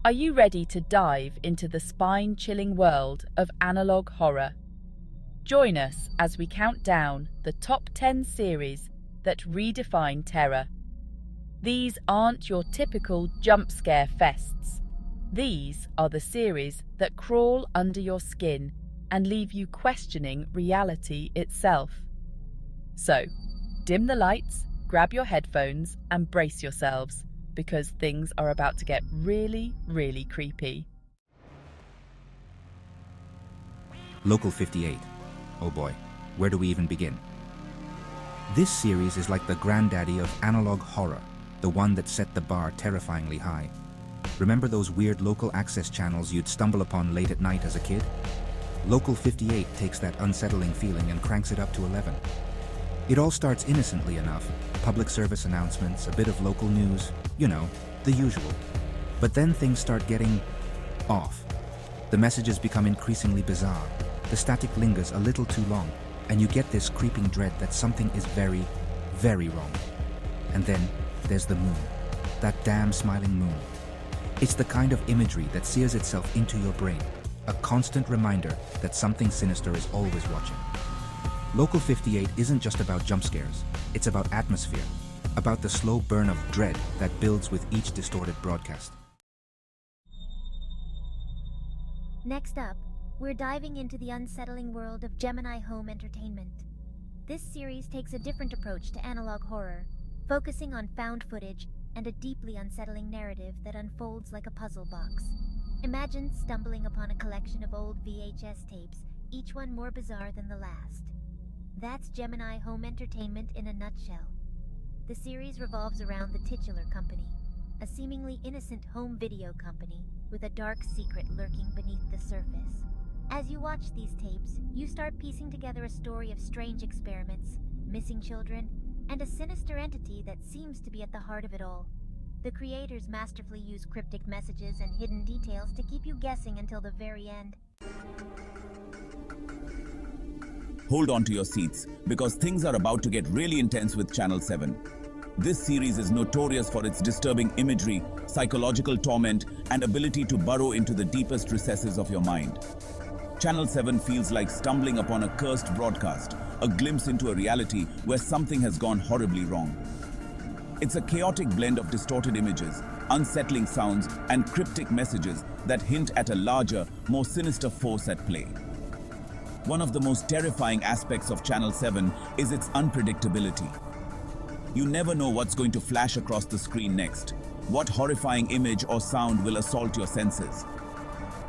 Are you ready to dive into the spine-chilling world of analog horror? Join us as we count down the top 10 series that redefine terror. These aren't your typical jump scare fests. These are the series that crawl under your skin and leave you questioning reality itself. So, dim the lights, grab your headphones, and brace yourselves, because things are about to get really, really creepy. Local 58. Oh boy, where do we even begin? This series is like the granddaddy of analog horror, the one that set the bar terrifyingly high. Remember those weird local access channels you'd stumble upon late at night as a kid? Local 58 takes that unsettling feeling and cranks it up to 11. It all starts innocently enough. Public service announcements, a bit of local news, you know, the usual. But then things start getting off. The messages become increasingly bizarre. The static lingers a little too long, and you get this creeping dread that something is very, very wrong. And then there's the moon, that damn smiling moon. It's the kind of imagery that sears itself into your brain, a constant reminder that something sinister is always watching. Local 58 isn't just about jump scares, it's about atmosphere, about the slow burn of dread that builds with each distorted broadcast. Next up, we're diving into the unsettling world of Gemini home entertainment. This series takes a different approach to analog horror, focusing on found footage and a deeply unsettling narrative that unfolds like a puzzle box. Imagine stumbling upon a collection of old VHS tapes, each one more bizarre than the last. That's Gemini home entertainment in a nutshell. The series revolves around the titular company, a seemingly innocent home video company with a dark secret lurking beneath the surface. As you watch these tapes, you start piecing together a story of strange experiments, missing children, and a sinister entity that seems to be at the heart of it all. The creators masterfully use cryptic messages and hidden details to keep you guessing until the very end. Hold on to your seats, because things are about to get really intense with Channel 7. This series is notorious for its disturbing imagery, psychological torment, and ability to burrow into the deepest recesses of your mind. Channel 7 feels like stumbling upon a cursed broadcast, a glimpse into a reality where something has gone horribly wrong. It's a chaotic blend of distorted images, unsettling sounds, and cryptic messages that hint at a larger, more sinister force at play. One of the most terrifying aspects of Channel 7 is its unpredictability. You never know what's going to flash across the screen next, what horrifying image or sound will assault your senses.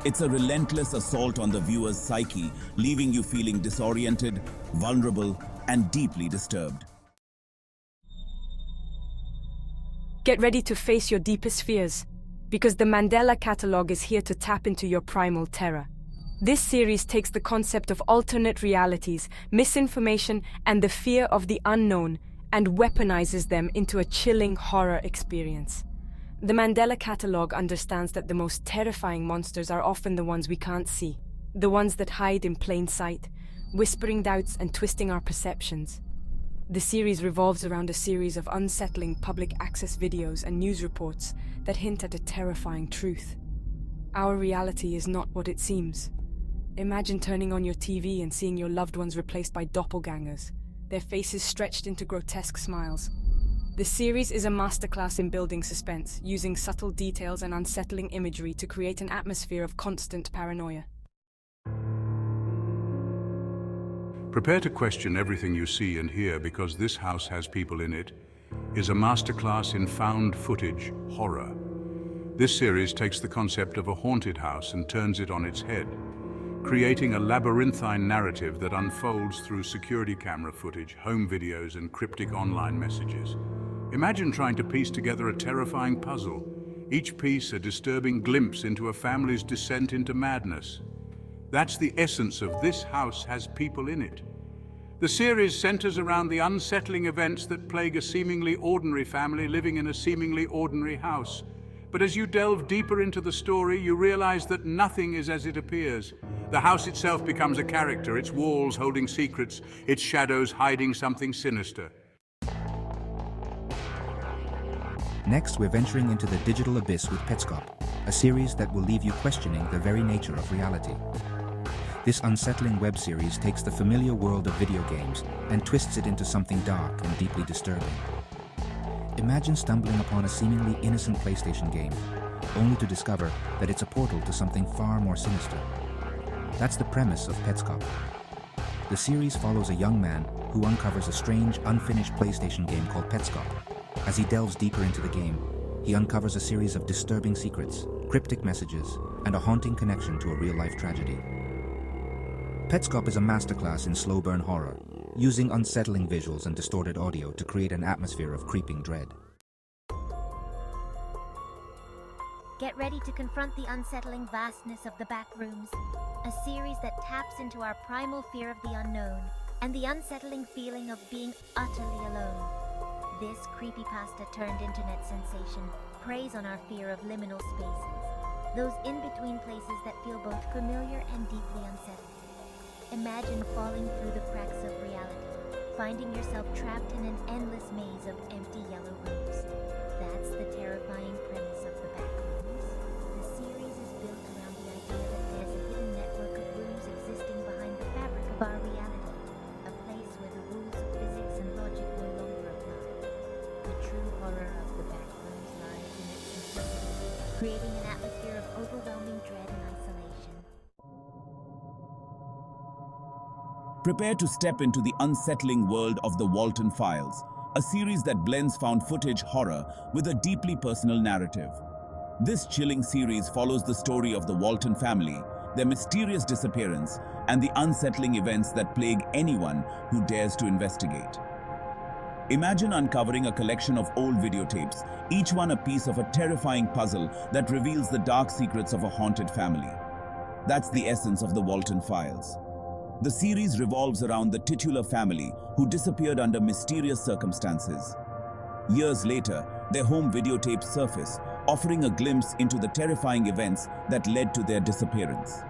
It's a relentless assault on the viewer's psyche, leaving you feeling disoriented, vulnerable, and deeply disturbed. Get ready to face your deepest fears, because the Mandela Catalogue is here to tap into your primal terror. This series takes the concept of alternate realities, misinformation, and the fear of the unknown and weaponizes them into a chilling horror experience. The Mandela Catalogue understands that the most terrifying monsters are often the ones we can't see, the ones that hide in plain sight, whispering doubts and twisting our perceptions. The series revolves around a series of unsettling public access videos and news reports that hint at a terrifying truth. Our reality is not what it seems. Imagine turning on your TV and seeing your loved ones replaced by doppelgangers, their faces stretched into grotesque smiles. The series is a masterclass in building suspense, using subtle details and unsettling imagery to create an atmosphere of constant paranoia. Prepare to question everything you see and hear, because This House Has People in It is a masterclass in found footage horror. This series takes the concept of a haunted house and turns it on its head, creating a labyrinthine narrative that unfolds through security camera footage, home videos, and cryptic online messages. Imagine trying to piece together a terrifying puzzle, each piece a disturbing glimpse into a family's descent into madness. That's the essence of This House Has People in It. The series centers around the unsettling events that plague a seemingly ordinary family living in a seemingly ordinary house. But as you delve deeper into the story, you realize that nothing is as it appears. The house itself becomes a character, its walls holding secrets, its shadows hiding something sinister. Next, we're venturing into the digital abyss with Petscop, a series that will leave you questioning the very nature of reality. This unsettling web series takes the familiar world of video games and twists it into something dark and deeply disturbing. Imagine stumbling upon a seemingly innocent PlayStation game, only to discover that it's a portal to something far more sinister. That's the premise of Petscop. The series follows a young man who uncovers a strange, unfinished PlayStation game called Petscop. As he delves deeper into the game, he uncovers a series of disturbing secrets, cryptic messages, and a haunting connection to a real-life tragedy. Petscop is a masterclass in slow-burn horror, using unsettling visuals and distorted audio to create an atmosphere of creeping dread. Get ready to confront the unsettling vastness of the Backrooms, a series that taps into our primal fear of the unknown and the unsettling feeling of being utterly alone. This creepypasta turned internet sensation preys on our fear of liminal spaces, those in-between places that feel both familiar and deeply unsettling. Imagine falling through the cracks of reality, finding yourself trapped in an endless maze of empty yellow rooms. That's the terrifying premise of the Backrooms. The series is built around the idea that there's a hidden network of rooms existing behind the fabric of our reality, a place where the rules of physics and logic no longer apply. The true horror of the Backrooms lies in its simplicity, creating an atmosphere of overwhelming dread and isolation. Prepare to step into the unsettling world of the Walton Files, a series that blends found footage horror with a deeply personal narrative. This chilling series follows the story of the Walton family, their mysterious disappearance, and the unsettling events that plague anyone who dares to investigate. Imagine uncovering a collection of old videotapes, each one a piece of a terrifying puzzle that reveals the dark secrets of a haunted family. That's the essence of the Walton Files. The series revolves around the titular family who disappeared under mysterious circumstances. Years later, their home videotapes surface, offering a glimpse into the terrifying events that led to their disappearance.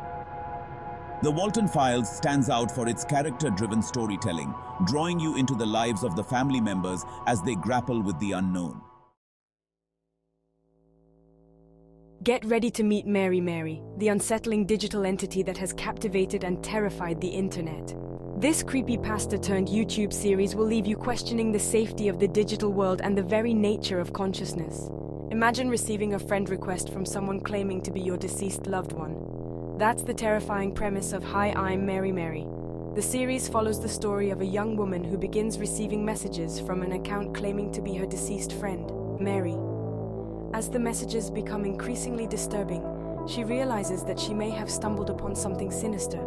The Walton Files stands out for its character-driven storytelling, drawing you into the lives of the family members as they grapple with the unknown. Get ready to meet Mary Mary, the unsettling digital entity that has captivated and terrified the internet. This creepypasta-turned YouTube series will leave you questioning the safety of the digital world and the very nature of consciousness. Imagine receiving a friend request from someone claiming to be your deceased loved one. That's the terrifying premise of Hi, I'm Mary Mary. The series follows the story of a young woman who begins receiving messages from an account claiming to be her deceased friend, Mary. As the messages become increasingly disturbing, she realizes that she may have stumbled upon something sinister.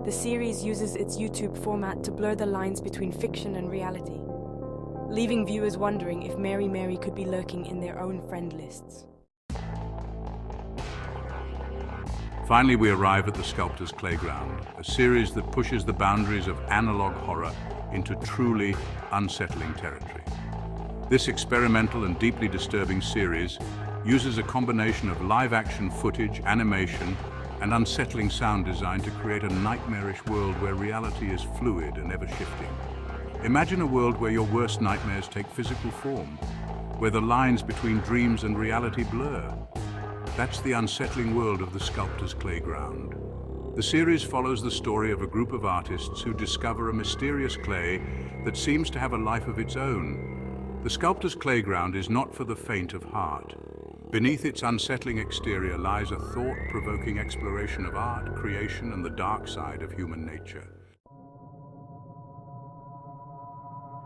The series uses its YouTube format to blur the lines between fiction and reality, leaving viewers wondering if Mary Mary could be lurking in their own friend lists. Finally, we arrive at the Sculptor's Clayground, a series that pushes the boundaries of analog horror into truly unsettling territory. This experimental and deeply disturbing series uses a combination of live-action footage, animation, and unsettling sound design to create a nightmarish world where reality is fluid and ever-shifting. Imagine a world where your worst nightmares take physical form, where the lines between dreams and reality blur. That's the unsettling world of the Sculptor's Clayground. The series follows the story of a group of artists who discover a mysterious clay that seems to have a life of its own. The Sculptor's Clayground is not for the faint of heart. Beneath its unsettling exterior lies a thought-provoking exploration of art, creation, and the dark side of human nature.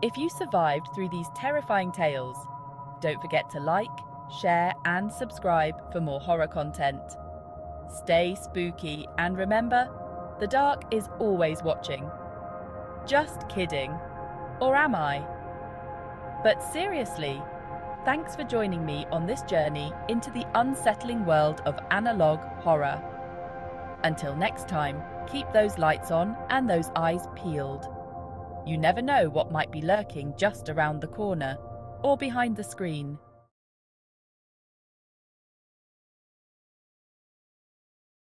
If you survived through these terrifying tales, don't forget to like, share, and subscribe for more horror content. Stay spooky, and remember, the dark is always watching. Just kidding. Or am I? But seriously, thanks for joining me on this journey into the unsettling world of analog horror. Until next time, keep those lights on and those eyes peeled. You never know what might be lurking just around the corner or behind the screen.